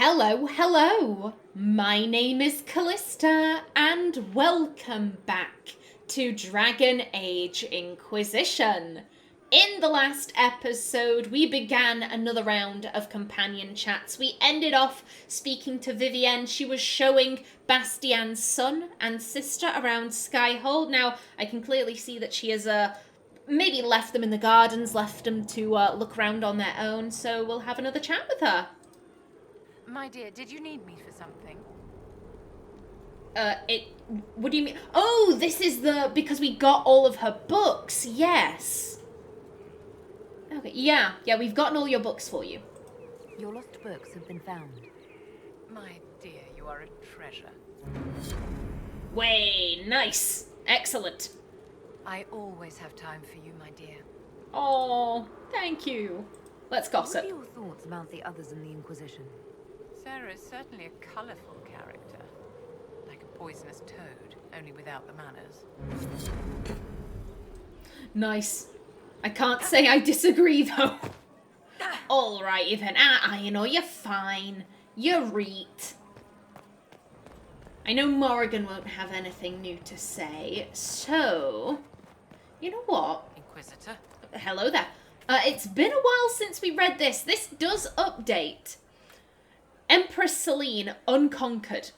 Hello, hello! My name is Callista, and welcome back to Dragon Age Inquisition. In the last episode, we began another round of companion chats. We ended off speaking to Vivienne. She was showing Bastian's son and sister around Skyhold. Now, I can clearly see that she has maybe left them in the gardens, left them to look around on their own, so we'll have another chat with her. My dear, did you need me for something? What do you mean? Oh, this is because we got all of her books, yes. Okay, yeah, we've gotten all your books for you. Your lost books have been found. My dear, you are a treasure. Way, nice. Excellent. I always have time for you, my dear. Oh, thank you. Let's gossip. What are your thoughts about the others in the Inquisition? Sera is certainly a colourful character. Like a poisonous toad, only without the manners. Nice. I can't say I disagree, though. Alright, then. Aenor, you're fine. You're right. I know Morrigan won't have anything new to say, so... You know what? Inquisitor? Hello there. It's been a while since we read this. This does update. Empress Selene, unconquered.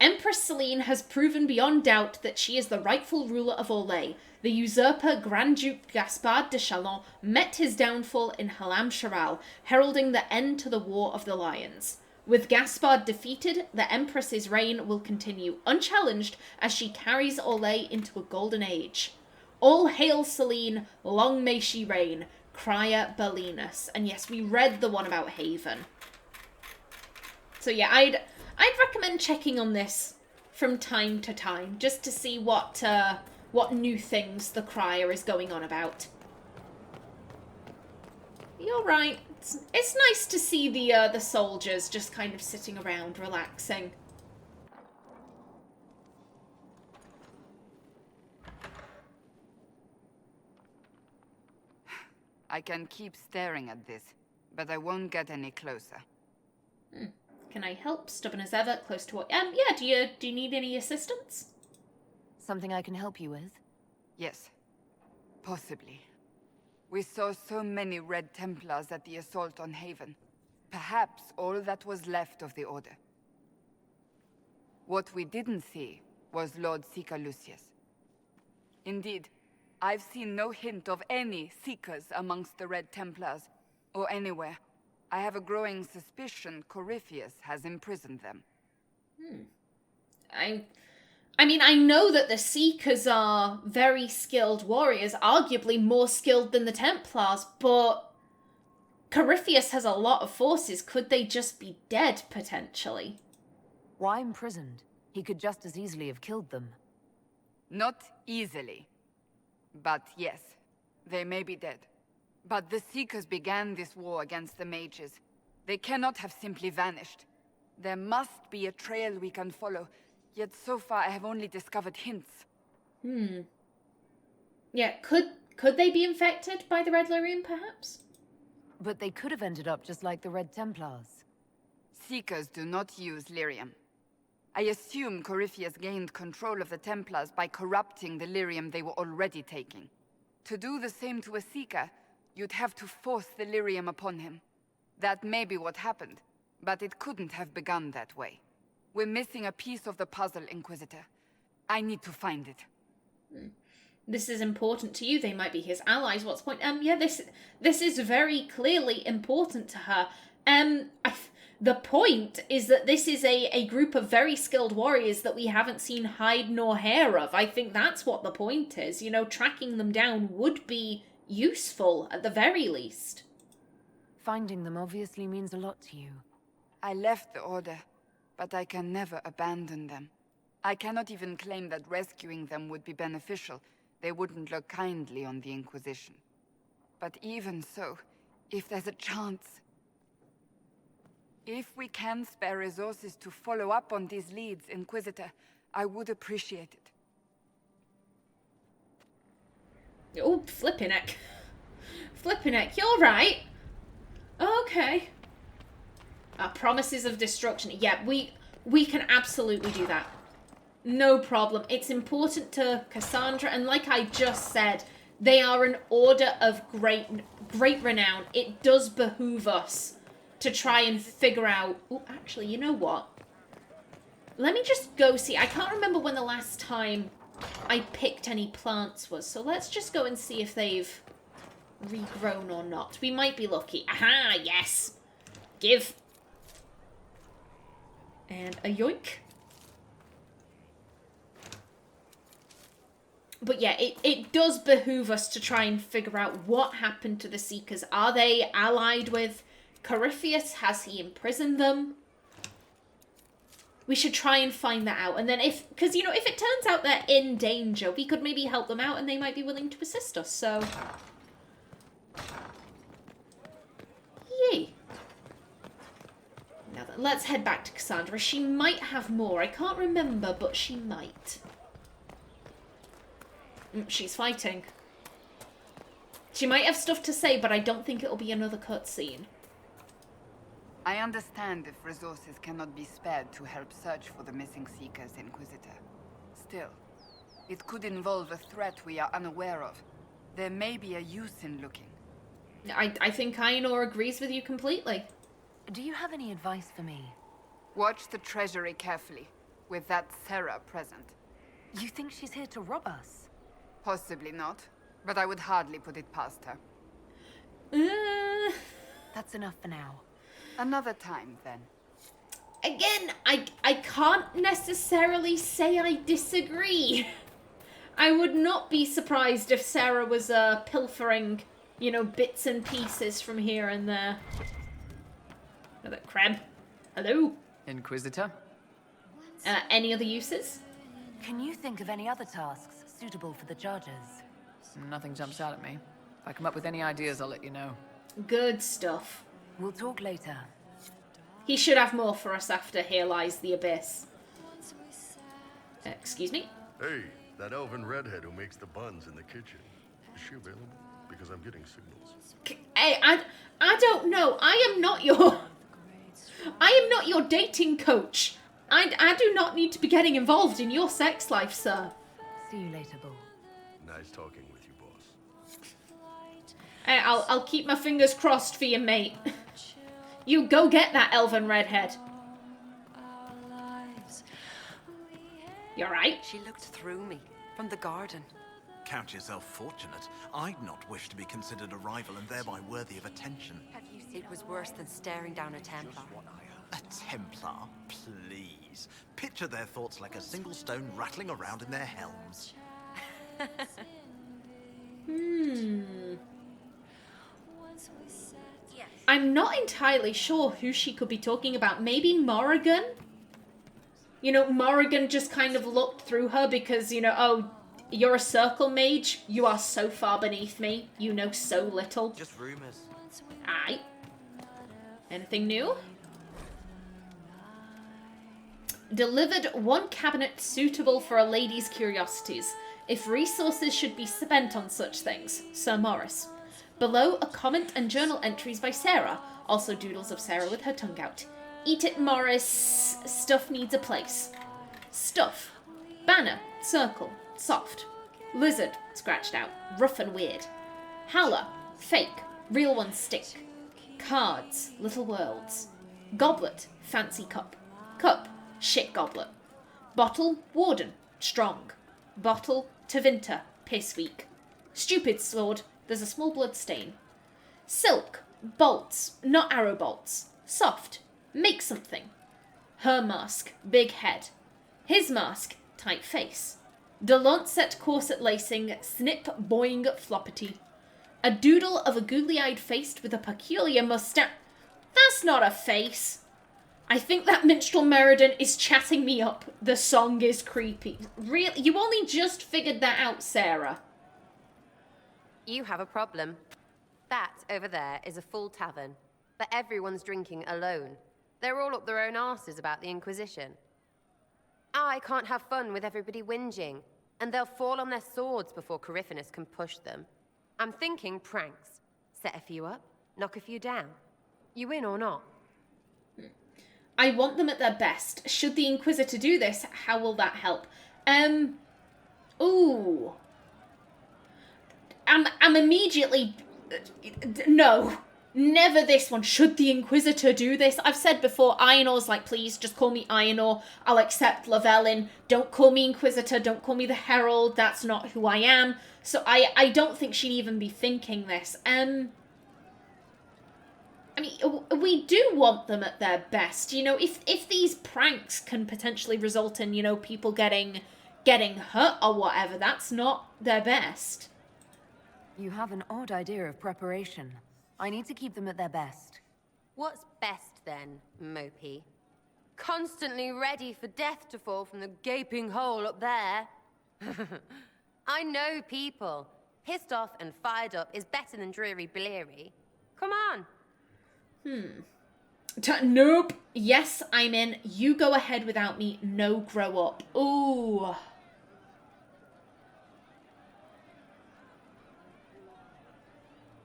Empress Selene has proven beyond doubt that she is the rightful ruler of Orlais. The usurper Grand Duke Gaspard de Chalon met his downfall in Halam Sharal, heralding the end to the War of the Lions. With Gaspard defeated, the Empress's reign will continue unchallenged as she carries Orlais into a golden age. All hail Selene, long may she reign, Crier Belinus. And yes, we read the one about Haven. So yeah, I'd recommend checking on this from time to time, just to see what new things the Crier is going on about. You're right. It's nice to see the soldiers just kind of sitting around, relaxing. I can keep staring at this, but I won't get any closer. Can I help? Stubborn as ever, close to what? Yeah, do you need any assistance? Something I can help you with? Yes, possibly. We saw so many Red Templars at the assault on Haven. Perhaps all that was left of the Order. What we didn't see was Lord Seeker Lucius. Indeed, I've seen no hint of any Seekers amongst the Red Templars, or anywhere. I have a growing suspicion Corypheus has imprisoned them. I mean, I know that the Seekers are very skilled warriors, arguably more skilled than the Templars, but Corypheus has a lot of forces. Could they just be dead, potentially? Why imprisoned? He could just as easily have killed them. Not easily. But yes, they may be dead. But the Seekers began this war against the mages. They cannot have simply vanished. There must be a trail we can follow, yet so far I have only discovered hints. Yeah, could they be infected by the Red Lyrium, perhaps? But they could have ended up just like the Red Templars. Seekers do not use lyrium. I assume Corypheus gained control of the Templars by corrupting the lyrium they were already taking. To do the same to a Seeker, you'd have to force the lyrium upon him. That may be what happened, but it couldn't have begun that way. We're missing a piece of the puzzle, Inquisitor. I need to find it. This is important to you. They might be his allies. What's the point? Yeah, this is very clearly important to her. The point is that this is a group of very skilled warriors that we haven't seen hide nor hair of. I think that's what the point is. You know, tracking them down would be useful, at the very least. Finding them obviously means a lot to you. I left the Order, but I can never abandon them. I cannot even claim that rescuing them would be beneficial. They wouldn't look kindly on the Inquisition. But even so, if there's a chance... If we can spare resources to follow up on these leads, Inquisitor, I would appreciate it. Oh, flipping heck. Flipping heck, you're right. Okay. Promises of destruction. Yeah, we can absolutely do that. No problem. It's important to Cassandra, and like I just said, they are an order of great renown. It does behoove us to try and figure out... Oh, actually, you know what? Let me just go see. I can't remember when the last time I picked any plants was, so let's just go and see if they've regrown or not. We might be lucky. Aha, yes! Give. And a yoink. But yeah, it does behoove us to try and figure out what happened to the Seekers. Are they allied with Corypheus? Has he imprisoned them? We should try and find that out. And then because, you know, if it turns out they're in danger, we could maybe help them out and they might be willing to assist us, so... Yay. Now then, let's head back to Cassandra. She might have more. I can't remember, but she might. She's fighting. She might have stuff to say, but I don't think it'll be another cutscene. I understand if resources cannot be spared to help search for the missing Seekers, Inquisitor. Still, it could involve a threat we are unaware of. There may be a use in looking. I think Aenor agrees with you completely. Do you have any advice for me? Watch the treasury carefully, with that Sera present. You think she's here to rob us? Possibly not, but I would hardly put it past her. That's enough for now. Another time, then. Again, I can't necessarily say I disagree. I would not be surprised if Sera was pilfering, you know, bits and pieces from here and there. Another crab. Hello. Inquisitor? Any other uses? Can you think of any other tasks suitable for the charges? Nothing jumps out at me. If I come up with any ideas, I'll let you know. Good stuff. We'll talk later. He should have more for us after Here Lies the Abyss. Excuse me? Hey, that elven redhead who makes the buns in the kitchen. Is she available? Because I'm getting signals. Hey, I don't know. I am not your dating coach. I do not need to be getting involved in your sex life, sir. See you later, Bull. Nice talking with you, boss. Hey, I'll keep my fingers crossed for you, mate. You go get that elven redhead. You alright? She looked through me, from the garden. Count yourself fortunate. I'd not wish to be considered a rival and thereby worthy of attention. It was worse than staring down a Templar. A Templar? Please. Picture their thoughts like a single stone rattling around in their helms. I'm not entirely sure who she could be talking about. Maybe Morrigan? You know, Morrigan just kind of looked through her because, you know, oh, you're a circle mage. You are so far beneath me. You know so little. Just rumors. Aye. Anything new? Delivered one cabinet suitable for a lady's curiosities. If resources should be spent on such things. Sir Morris. Below, a comment and journal entries by Sera. Also doodles of Sera with her tongue out. Eat it, Morris. Stuff needs a place. Stuff. Banner. Circle. Soft. Lizard. Scratched out. Rough and weird. Howler. Fake. Real ones stick. Cards. Little worlds. Goblet. Fancy cup. Cup. Shit goblet. Bottle. Warden. Strong. Bottle. Tevinter. Piss weak. Stupid sword. There's a small blood stain. Silk. Bolts. Not arrow bolts. Soft. Make something. Her mask. Big head. His mask. Tight face. De Lancet corset lacing. Snip boing floppity. A doodle of a googly-eyed face with a peculiar mustache. That's not a face. I think that minstrel Meriden is chatting me up. The song is creepy. Really? You only just figured that out, Sera. You have a problem. That over there is a full tavern, but everyone's drinking alone. They're all up their own arses about the Inquisition. I can't have fun with everybody whinging, and they'll fall on their swords before Corypheus can push them. I'm thinking pranks. Set a few up, knock a few down. You in or not? I want them at their best. Should the Inquisitor do this, how will that help? Ooh. I'm immediately... No. Never this one. Should the Inquisitor do this? I've said before, Aenor's like, please, just call me Aenor. I'll accept Llewellyn. Don't call me Inquisitor. Don't call me the Herald. That's not who I am. So I don't think she'd even be thinking this. I mean, we do want them at their best. You know, if these pranks can potentially result in, you know, people getting hurt or whatever, that's not their best. You have an odd idea of preparation. I need to keep them at their best. What's best then, Mopey? Constantly ready for death to fall from the gaping hole up there? I know people. Pissed off and fired up is better than dreary bleary. Come on. Nope. Yes, I'm in. You go ahead without me. No, grow up. Ooh.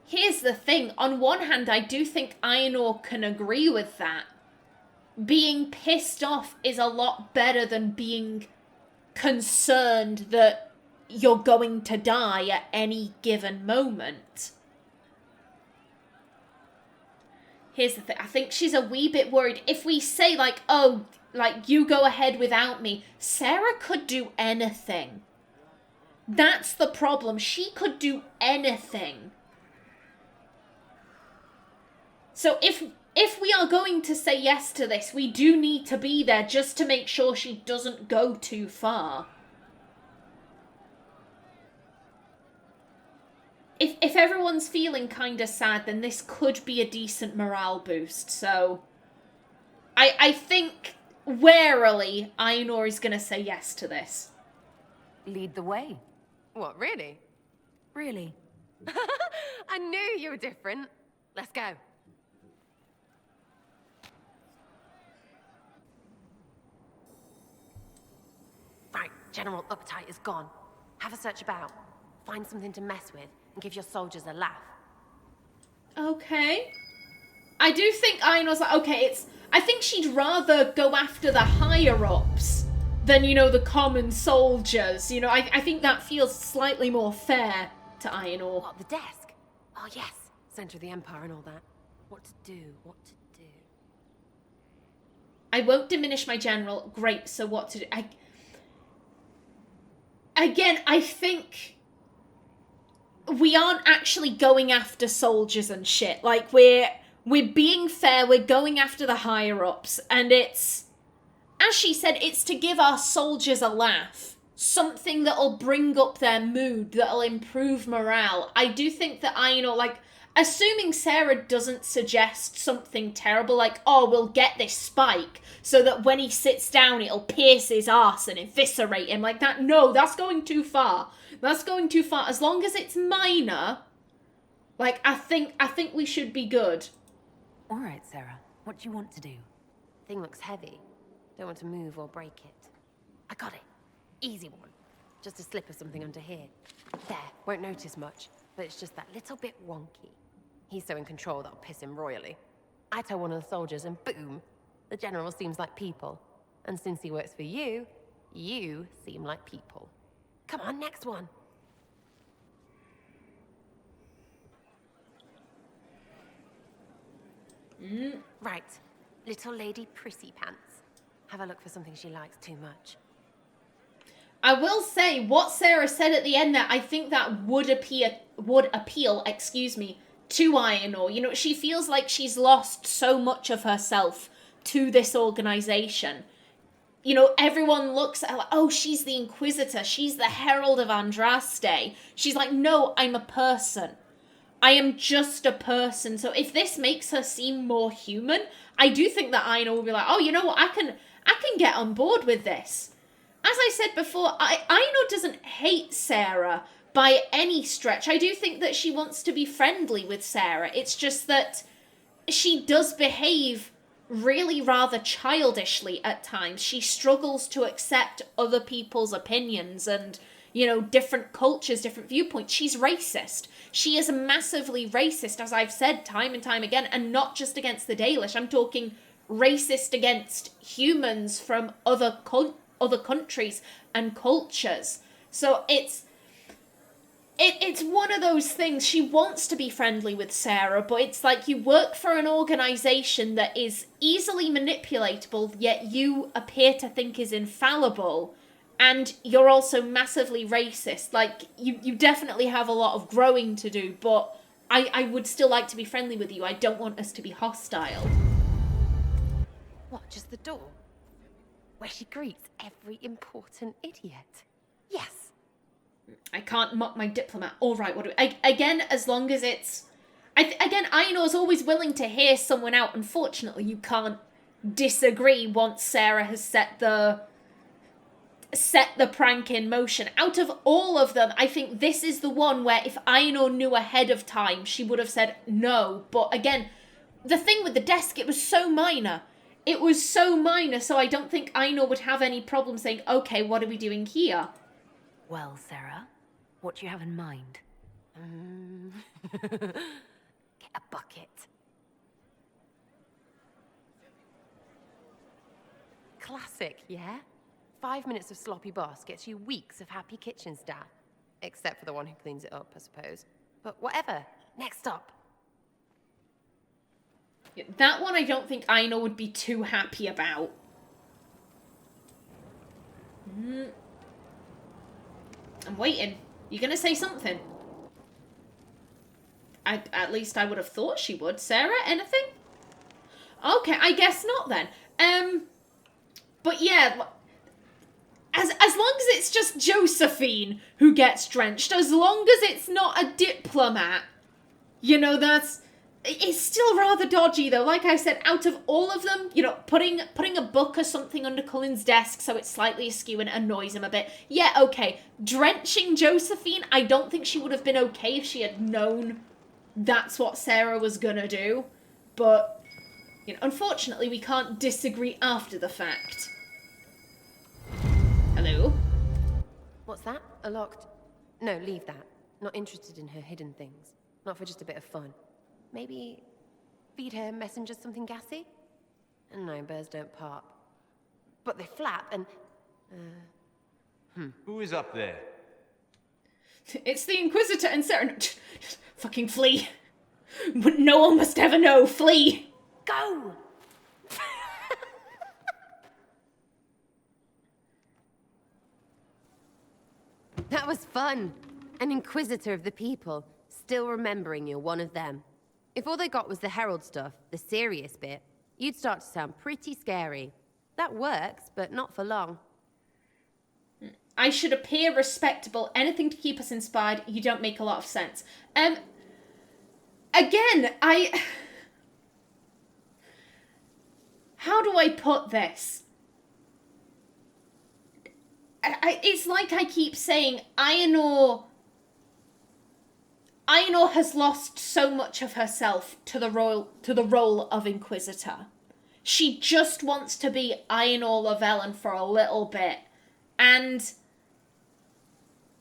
Here's the thing. On one hand, I do think Aenor can agree with that. Being pissed off is a lot better than being concerned that you're going to die at any given moment. Here's the thing. I think she's a wee bit worried. If we say, like, oh, like, you go ahead without me, Sera could do anything. That's the problem. She could do anything. So if we are going to say yes to this, we do need to be there just to make sure she doesn't go too far. If everyone's feeling kind of sad, then this could be a decent morale boost. So I think, warily, Aenor is going to say yes to this. Lead the way. What, really? Really? I knew you were different. Let's go. Right, General Uptight is gone. Have a search about. Find something to mess with and give your soldiers a laugh. Okay. I do think Aenor's like, okay, I think she'd rather go after the higher-ups than, you know, the common soldiers. You know, I think that feels slightly more fair to Aenor. What, the desk? Oh, yes. Center of the Empire and all that. What to do, what to do. I won't diminish my general. Great, so what to do? Again, I think we aren't actually going after soldiers and shit. Like, we're being fair, we're going after the higher-ups, and it's, as she said, it's to give our soldiers a laugh. Something that'll bring up their mood, that'll improve morale. I do think that Aenor, like, assuming Sera doesn't suggest something terrible, like, oh, we'll get this spike, so that when he sits down, it'll pierce his arse and eviscerate him like that. No, that's going too far. That's going too far. As long as it's minor, like, I think we should be good. All right, Sera. What do you want to do? Thing looks heavy. Don't want to move or break it. I got it. Easy one. Just a slip of something under here. There, won't notice much, but it's just that little bit wonky. He's so in control that'll piss him royally. I tell one of the soldiers and boom, the general seems like people. And since he works for you, you seem like people. Come on, next one. Right, little lady prissy pants. Have a look for something she likes too much. I will say, what Sera said at the end there, I think that would appeal, to Aenor. You know, she feels like she's lost so much of herself to this organization. You know, everyone looks at her like, oh, she's the Inquisitor, she's the Herald of Andraste. She's like, no, I'm a person. I am just a person. So if this makes her seem more human, I do think that Aenor will be like, oh, you know what, I can get on board with this. As I said before, Aenor doesn't hate Sera by any stretch. I do think that she wants to be friendly with Sera. It's just that she does behave really rather childishly at times. She struggles to accept other people's opinions and, you know, different cultures, different viewpoints. She's racist. She is massively racist, as I've said time and time again, and not just against the Dalish. I'm talking racist against humans from other countries and cultures. So it's one of those things. She wants to be friendly with Sera, but it's like you work for an organization that is easily manipulatable, yet you appear to think is infallible, and you're also massively racist. Like, you definitely have a lot of growing to do, but I would still like to be friendly with you. I don't want us to be hostile. What, just the door? Where she greets every important idiot? Yes. I can't mock my diplomat. All right, what do again, as long as it's... again, Aenor's always willing to hear someone out. Unfortunately, you can't disagree once Sera has set the prank in motion. Out of all of them, I think this is the one where if Aenor knew ahead of time, she would have said no. But again, the thing with the desk, it was so minor. It was so minor, so I don't think Aenor would have any problem saying, okay, what are we doing here? Well, Sera, what do you have in mind? Get a bucket. Classic, yeah? 5 minutes of sloppy boss gets you weeks of happy kitchen staff. Except for the one who cleans it up, I suppose. But whatever. Next up. That one I don't think Aenor would be too happy about. I'm waiting. You gonna say something? At least I would have thought she would. Sera, anything? Okay, I guess not then. But yeah, as long as it's just Josephine who gets drenched, as long as it's not a diplomat, you know, it's still rather dodgy though. Like I said, out of all of them, you know, putting a book or something under Cullen's desk so it's slightly askew and annoys him a bit. Yeah, okay. Drenching Josephine, I don't think she would have been okay if she had known that's what Sera was gonna do. But, you know, unfortunately we can't disagree after the fact. Hello? What's that? A locked... No, leave that. Not interested in her hidden things. Not for just a bit of fun. Maybe feed her messengers something gassy? No, birds don't pop. But they flap and... Who is up there? It's the Inquisitor and Sera. Fucking flee. No one must ever know. Flee. Go! That was fun. An Inquisitor of the people, still remembering you're one of them. If all they got was the Herald stuff, the serious bit, you'd start to sound pretty scary. That works, but not for long. I should appear respectable. Anything to keep us inspired. You don't make a lot of sense. Again, how do I put this? It's like I keep saying, Aenor has lost so much of herself to the role of Inquisitor. She just wants to be Aenor Llewellyn for a little bit. And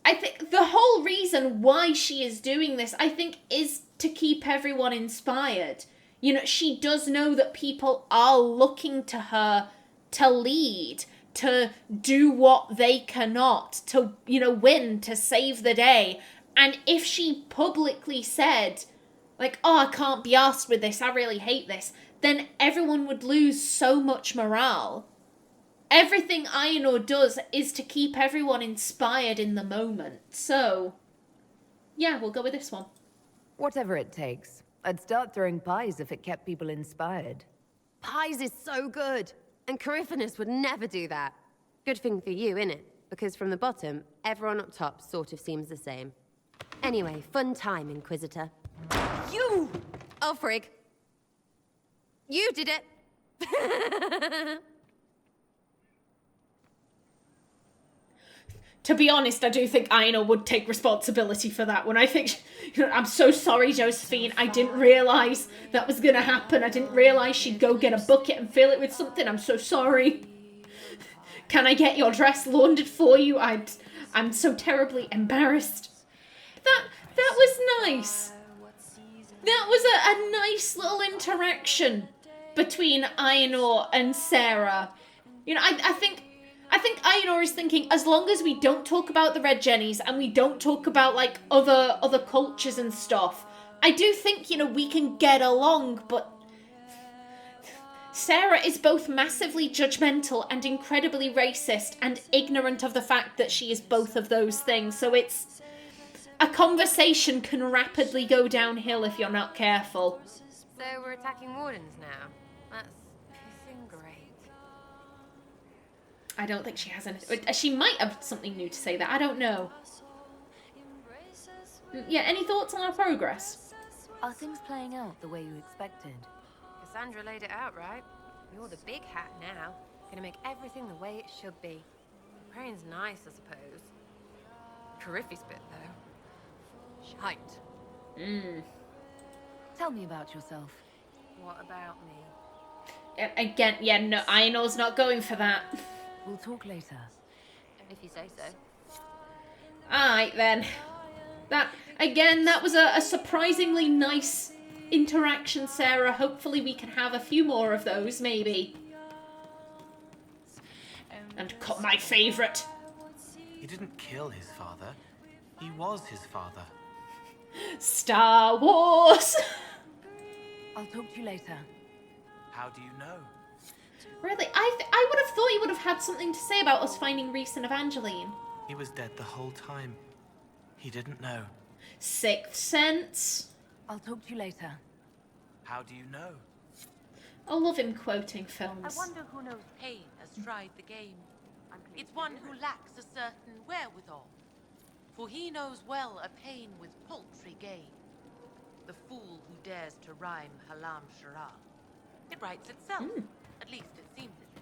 I think the whole reason why she is doing this, I think, is to keep everyone inspired. You know, she does know that people are looking to her to lead, to do what they cannot, to, you know, win, to save the day. And if she publicly said, like, oh, I can't be arsed with this, I really hate this, then everyone would lose so much morale. Everything Aenor does is to keep everyone inspired in the moment. So, yeah, we'll go with this one. Whatever it takes. I'd start throwing pies if it kept people inspired. Pies is so good. And Corypheus would never do that. Good thing for you, innit? Because from the bottom, everyone up top sort of seems the same. Anyway, fun time, Inquisitor. You! Oh, frig. You did it! To be honest, I do think Aenor would take responsibility for that one. I think, you know, I'm so sorry, Josephine. I didn't realise that was going to happen. I didn't realise she'd go get a bucket and fill it with something. I'm so sorry. Can I get your dress laundered for you? I'm so terribly embarrassed. That was nice. That was a nice little interaction. between Aenor and Sera. You know, I think Aenor is thinking, as long as we don't talk about the Red Jennies and we don't talk about, like, other cultures and stuff, I do think, you know, we can get along, but Sera is both massively judgmental and incredibly racist and ignorant of the fact that she is both of those things, so it's... a conversation can rapidly go downhill if you're not careful. So we're attacking wardens now. That's pissing great. I don't think she has anything. She might have something new to say there. I don't know. Yeah, any thoughts on our progress? Are things playing out the way you expected? Cassandra laid it out right. You're the big hat now. Gonna make everything the way it should be. Praying's nice, I suppose. Coryphe's bit, though. Shite. Tell me about yourself. What about me? Again, yeah, no, Aenor's not going for that. We'll talk later. If you say so. Alright then. That was a surprisingly nice interaction, Sera. Hopefully we can have a few more of those, maybe. And my favourite. He didn't kill his father. He was his father. Star Wars! I'll talk to you later. How do you know? Really? I would have thought you would have had something to say about us finding Rhys and Evangeline. He was dead the whole time. He didn't know. Sixth sense. I'll talk to you later. How do you know? I love him quoting films. I wonder who knows pain has tried the game. It's one who lacks a certain wherewithal. For he knows well a pain with paltry gain. The fool who dares to rhyme Halam Shara. It writes itself. At least it seems it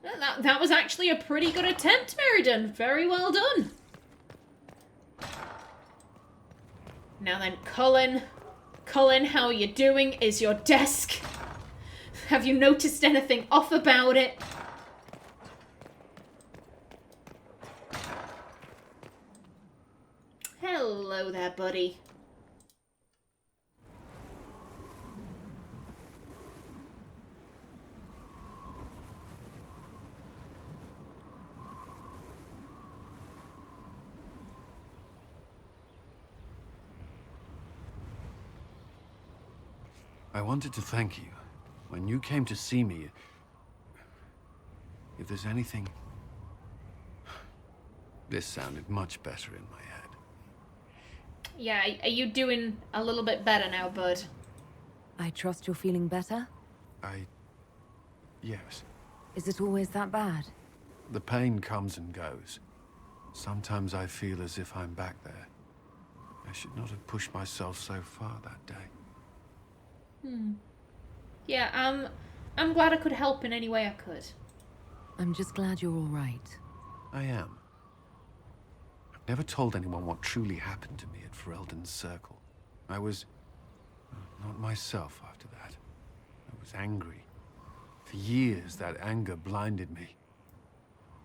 should. That was actually a pretty good attempt, Meriden. Very well done. Now then, Cullen. Cullen, how are you doing? Is your desk... Have you noticed anything off about it? Hello there, buddy. I wanted to thank you. When you came to see me, if there's anything... This sounded much better in my head. Yeah, are you doing a little bit better now, bud? I trust you're feeling better? Yes. Is it always that bad? The pain comes and goes. Sometimes I feel as if I'm back there. I should not have pushed myself so far that day. Yeah, I'm glad I could help in any way I could. I'm just glad you're all right. I am. I've never told anyone what truly happened to me at Ferelden's Circle. I was... not myself after that. I was angry. For years, that anger blinded me.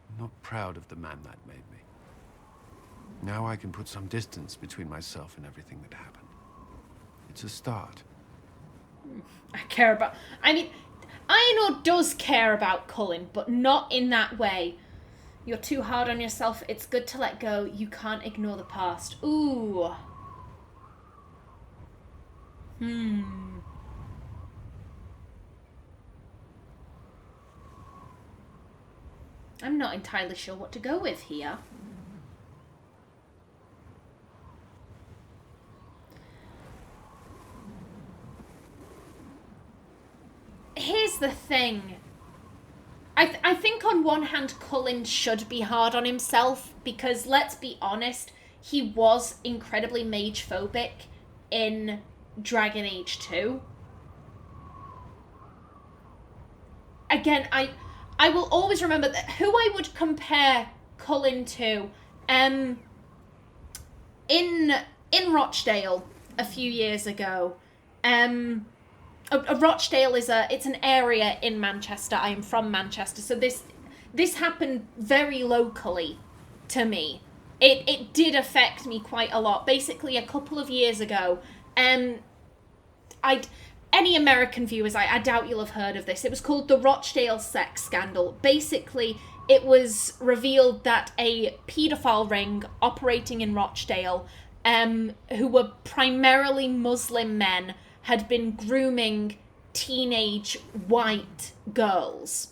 I'm not proud of the man that made me. Now I can put some distance between myself and everything that happened. It's a start. I care about... I mean, Aenor does care about Cullen, but not in that way. You're too hard on yourself. It's good to let go. You can't ignore the past. Ooh. I'm not entirely sure what to go with here. Here's the thing. I think on one hand Cullen should be hard on himself because, let's be honest, he was incredibly mage-phobic in Dragon Age 2. Again, I will always remember that who I would compare Cullen to in Rochdale a few years ago. Rochdale is it's an area in Manchester. I am from Manchester, so this happened very locally to me. It did affect me quite a lot. Basically, a couple of years ago, any American viewers, I doubt you'll have heard of this. It was called the Rochdale sex scandal. Basically, it was revealed that a paedophile ring operating in Rochdale, who were primarily Muslim men, had been grooming teenage white girls.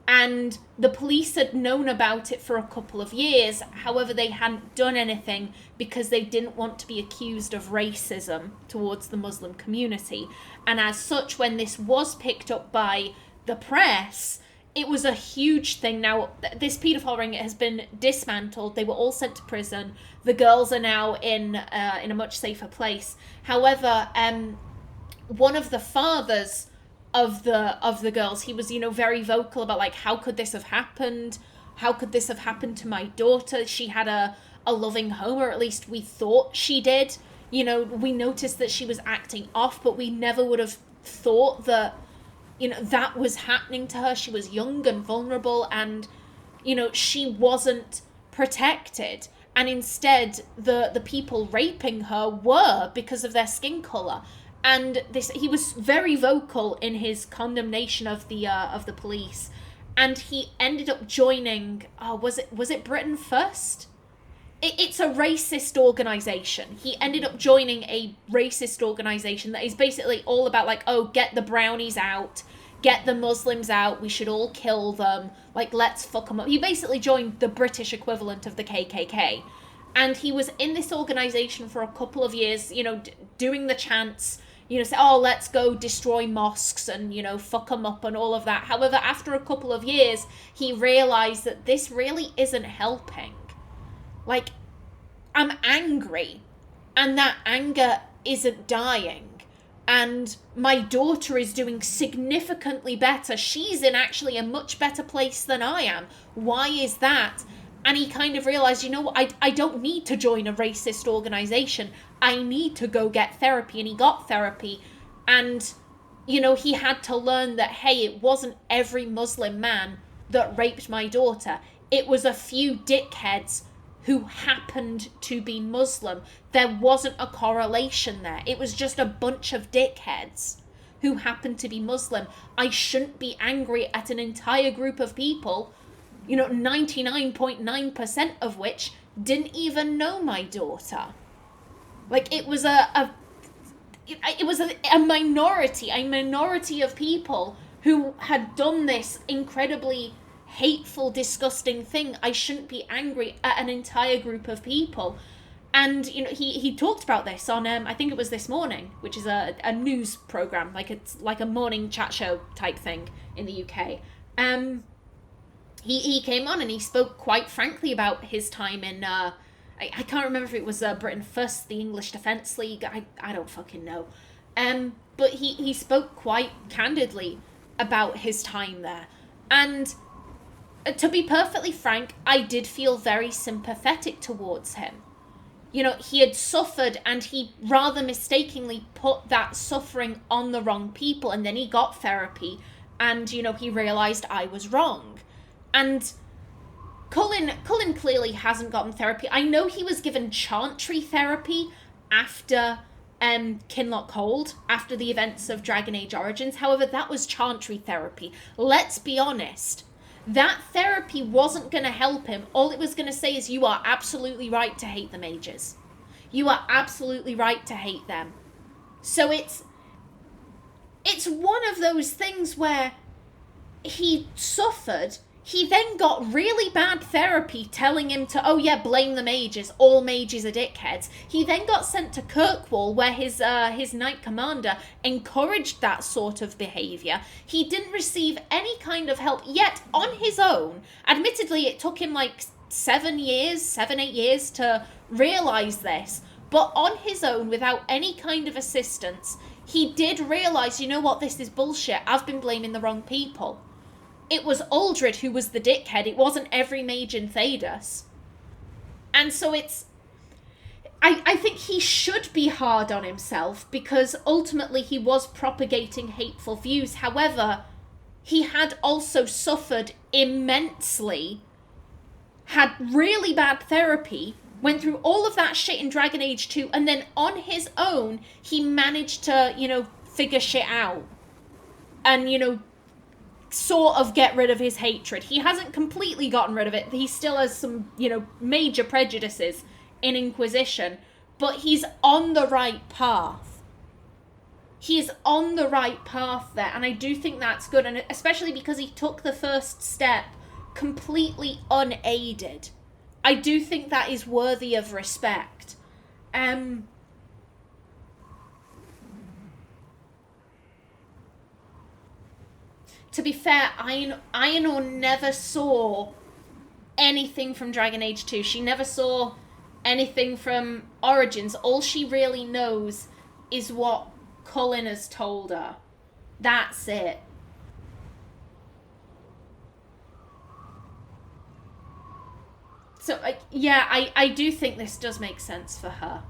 And the police had known about it for a couple of years. However, they hadn't done anything because they didn't want to be accused of racism towards the Muslim community. And as such, when this was picked up by the press, it was a huge thing. Now, this paedophile ring has been dismantled. They were all sent to prison. The girls are now in a much safer place. However, one of the fathers of the girls, he was, very vocal about, like, how could this have happened? How could this have happened to my daughter? She had a loving home, or at least we thought she did. We noticed that she was acting off, but we never would have thought that, that was happening to her. She was young and vulnerable, and, she wasn't protected. And instead, the people raping her were because of their skin color. And he was very vocal in his condemnation of the police, and he ended up joining. Was it Britain First? It's a racist organization. He ended up joining a racist organization that is basically all about, like, oh, get the brownies out, get the Muslims out. We should all kill them. Like, let's fuck them up. He basically joined the British equivalent of the KKK, and he was in this organization for a couple of years. Doing the chants. Say, oh, let's go destroy mosques and, fuck them up and all of that. However, after a couple of years, he realized that this really isn't helping. Like, I'm angry, and that anger isn't dying. And my daughter is doing significantly better. She's in actually a much better place than I am. Why is that? And he kind of realized, I don't need to join a racist organization. I need to go get therapy. And he got therapy. And, he had to learn that, hey, it wasn't every Muslim man that raped my daughter. It was a few dickheads who happened to be Muslim. There wasn't a correlation there. It was just a bunch of dickheads who happened to be Muslim. I shouldn't be angry at an entire group of people, 99.9% of which didn't even know my daughter. Like, it was a minority of people who had done this incredibly hateful, disgusting thing. I shouldn't be angry at an entire group of people. And, he talked about this on, I think it was This Morning, which is a news program, like it's like a morning chat show type thing in the UK. He came on and he spoke quite frankly about his time in, I can't remember if it was Britain First, the English Defence League, I don't fucking know. But he spoke quite candidly about his time there. And to be perfectly frank, I did feel very sympathetic towards him. He had suffered, and he rather mistakenly put that suffering on the wrong people, and then he got therapy, and, he realised I was wrong. And Cullen clearly hasn't gotten therapy. I know he was given chantry therapy after Kinloch Hold, after the events of Dragon Age Origins. However, that was chantry therapy. Let's be honest. That therapy wasn't going to help him. All it was going to say is, you are absolutely right to hate the mages. You are absolutely right to hate them. So it's one of those things where he suffered. He then got really bad therapy telling him to, oh yeah, blame the mages. All mages are dickheads. He then got sent to Kirkwall, where his Knight Commander encouraged that sort of behaviour. He didn't receive any kind of help, yet on his own. Admittedly, it took him like 7, 8 years to realise this. But on his own, without any kind of assistance, he did realise, you know what, this is bullshit. I've been blaming the wrong people. It was Aldred who was the dickhead. It wasn't every mage in Thedas. And so I think he should be hard on himself, because ultimately he was propagating hateful views. However, he had also suffered immensely, had really bad therapy, went through all of that shit in Dragon Age 2, and then on his own, he managed to, figure shit out and, you know, sort of get rid of his hatred. He hasn't completely gotten rid of it. He still has some, you know, major prejudices in Inquisition, but he's on the right path. He's on the right path there, and I do think that's good, and especially because he took the first step completely unaided. I do think that is worthy of respect. To be fair, Aenor never saw anything from Dragon Age 2. She never saw anything from Origins. All she really knows is what Cullen has told her. That's it. So, yeah, I do think this does make sense for her.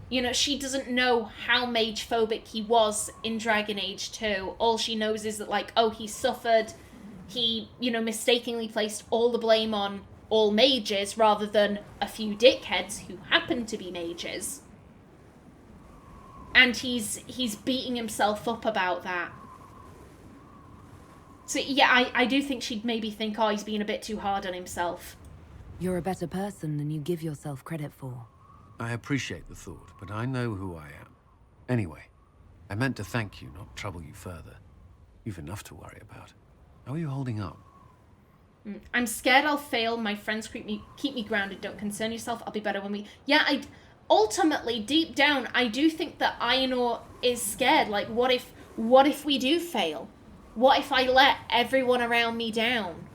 You know, she doesn't know how mage-phobic he was in Dragon Age 2. All she knows is that, like, oh, he suffered. He, you know, mistakenly placed all the blame on all mages rather than a few dickheads who happen to be mages. And he's beating himself up about that. So, yeah, I do think she'd maybe think, oh, he's being a bit too hard on himself. You're a better person than you give yourself credit for. I appreciate the thought, but I know who I am. Anyway, I meant to thank you, not trouble you further. You've enough to worry about. How are you holding up? I'm scared I'll fail. My friends keep me grounded. Don't concern yourself. I'll be better when we... Yeah, ultimately, deep down, I do think that Aenor is scared. Like, what if we do fail? What if I let everyone around me down?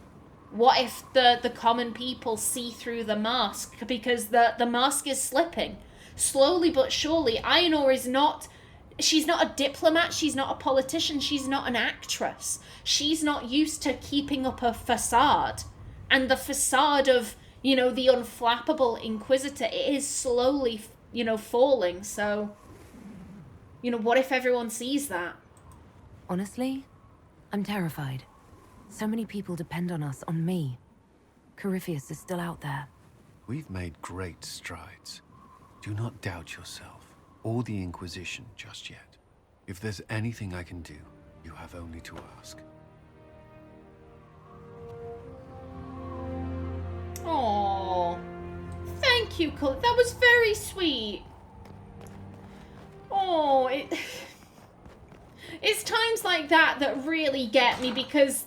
What if the common people see through the mask? Because the mask is slipping. Slowly but surely, Aenor is not... She's not a diplomat, she's not a politician, she's not an actress. She's not used to keeping up a facade. And the facade of, you know, the unflappable Inquisitor, it is slowly, you know, falling. So, you know, what if everyone sees that? Honestly, I'm terrified. So many people depend on us, on me. Corypheus is still out there. We've made great strides. Do not doubt yourself, or the Inquisition just yet. If there's anything I can do, you have only to ask. Aww. Thank you, Cullen. That was very sweet. Oh, it's times like that that really get me because...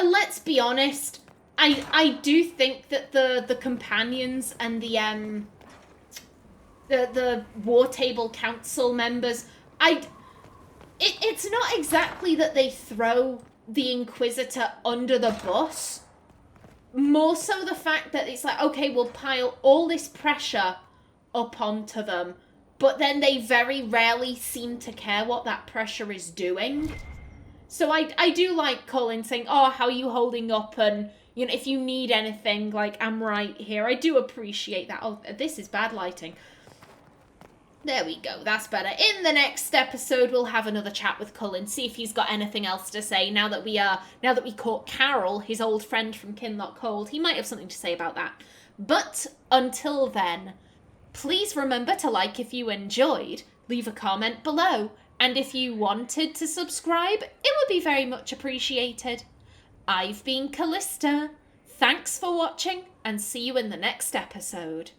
let's be honest, I do think that the companions and the War Table Council members, it's not exactly that they throw the Inquisitor under the bus. More so the fact that it's like, okay, we'll pile all this pressure up onto them, but then they very rarely seem to care what that pressure is doing. So I do like Cullen saying, oh, how are you holding up? And, you know, if you need anything, like, I'm right here. I do appreciate that. Oh, this is bad lighting. There we go. That's better. In the next episode, we'll have another chat with Cullen, see if he's got anything else to say. Now that we caught Carol, his old friend from Kinloch Hold, he might have something to say about that. But until then, please remember to like if you enjoyed, leave a comment below. And if you wanted to subscribe, it would be very much appreciated. I've been Callista. Thanks for watching, and see you in the next episode.